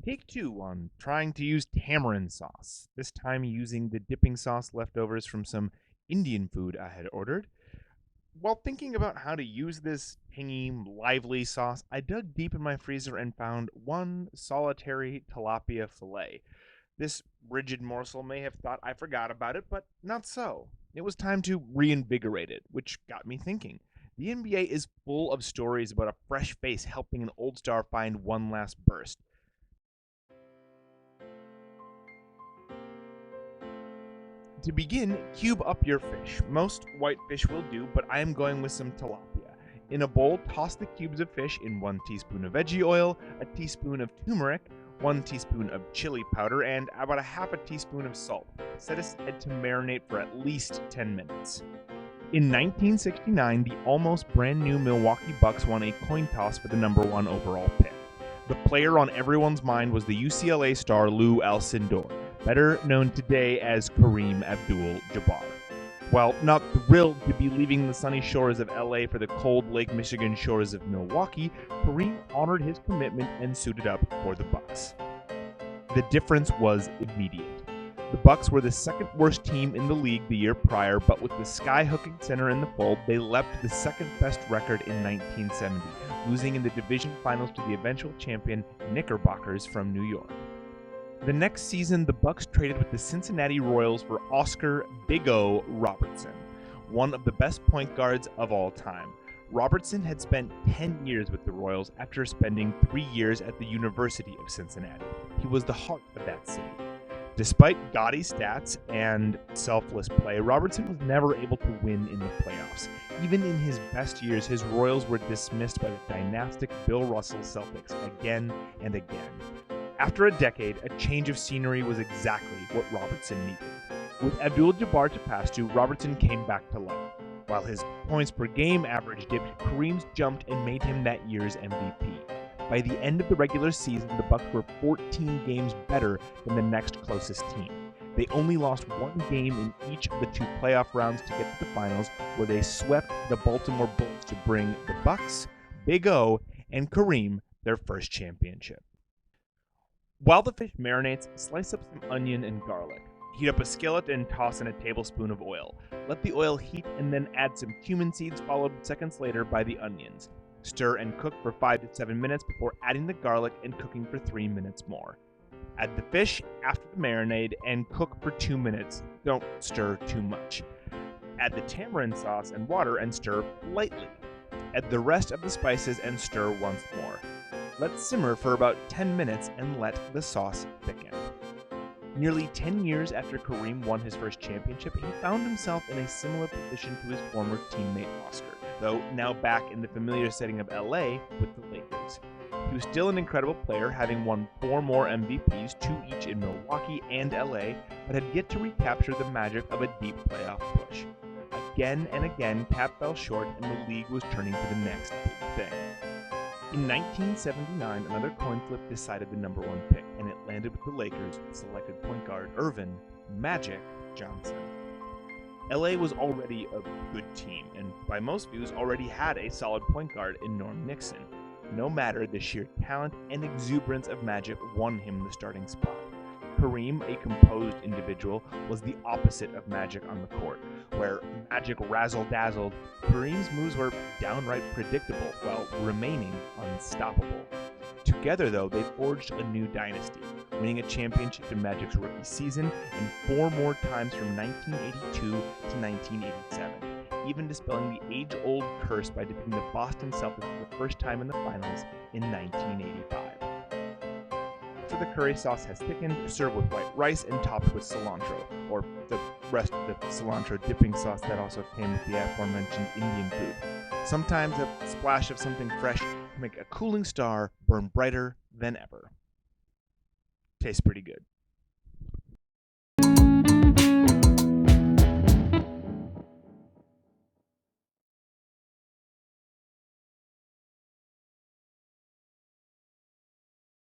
Take two on trying to use tamarind sauce, this time using the dipping sauce leftovers from some Indian food I had ordered. While thinking about how to use this tangy, lively sauce, I dug deep in my freezer and found one solitary tilapia fillet. This rigid morsel may have thought I forgot about it, but not so. It was time to reinvigorate it, which got me thinking. The NBA is full of stories about a fresh face helping an old star find one last burst. To begin, cube up your fish. Most white fish will do, but I am going with some tilapia. In a bowl, toss the cubes of fish in 1 teaspoon of veggie oil, a teaspoon of turmeric, 1 teaspoon of chili powder, and about a half a teaspoon of salt. Set aside to marinate for at least 10 minutes. In 1969, the almost brand new Milwaukee Bucks won a coin toss for the number 1 overall pick. The player on everyone's mind was the UCLA star Lou Alcindor, better known today as Kareem Abdul-Jabbar. While not thrilled to be leaving the sunny shores of LA for the cold Lake Michigan shores of Milwaukee, Kareem honored his commitment and suited up for the Bucks. The difference was immediate. The Bucks were the second worst team in the league the year prior, but with the sky-hooking center in the fold, they leapt the second best record in 1970, losing in the division finals to the eventual champion Knickerbockers from New York. The next season, the Bucks traded with the Cincinnati Royals for Oscar Big O Robertson, one of the best point guards of all time. Robertson had spent 10 years with the Royals after spending 3 years at the University of Cincinnati. He was the heart of that city. Despite gaudy stats and selfless play, Robertson was never able to win in the playoffs. Even in his best years, his Royals were dismissed by the dynastic Bill Russell Celtics again and again. After a decade, a change of scenery was exactly what Robertson needed. With Abdul-Jabbar to pass to, Robertson came back to life. While his points per game average dipped, Kareem's jumped and made him that year's MVP. By the end of the regular season, the Bucks were 14 games better than the next closest team. They only lost 1 game in each of the 2 playoff rounds to get to the finals, where they swept the Baltimore Bulls to bring the Bucks, Big O, and Kareem their first championship. While the fish marinates, slice up some onion and garlic. Heat up a skillet and toss in a tablespoon of oil. Let the oil heat and then add some cumin seeds, followed seconds later by the onions. Stir and cook for 5 to 7 minutes before adding the garlic and cooking for 3 minutes more. Add the fish after the marinade and cook for 2 minutes. Don't stir too much. Add the tamarind sauce and water and stir lightly. Add the rest of the spices and stir once more. Let simmer for about 10 minutes and let the sauce thicken. Nearly 10 years after Kareem won his first championship, he found himself in a similar position to his former teammate Oscar, though now back in the familiar setting of LA with the Lakers. He was still an incredible player, having won 4 more MVPs, 2 each in Milwaukee and LA, but had yet to recapture the magic of a deep playoff push. Again and again, Cap fell short and the league was turning to the next big thing. In 1979, another coin flip decided the number 1 pick, and it landed with the Lakers, who selected point guard Earvin "Magic" Johnson. LA was already a good team, and by most views already had a solid point guard in Norm Nixon. No matter, the sheer talent and exuberance of Magic won him the starting spot. Kareem, a composed individual, was the opposite of Magic on the court. Where Magic razzle-dazzled, Kareem's moves were downright predictable while remaining unstoppable. Together, though, they forged a new dynasty, winning a championship in Magic's rookie season and 4 more times from 1982 to 1987, even dispelling the age-old curse by defeating the Boston Celtics for the first time in the finals in 1985. After the curry sauce has thickened, serve with white rice and topped with cilantro, or the rest of the cilantro dipping sauce that also came with the aforementioned Indian food. Sometimes a splash of something fresh can make a cooling star burn brighter than ever. Tastes pretty good.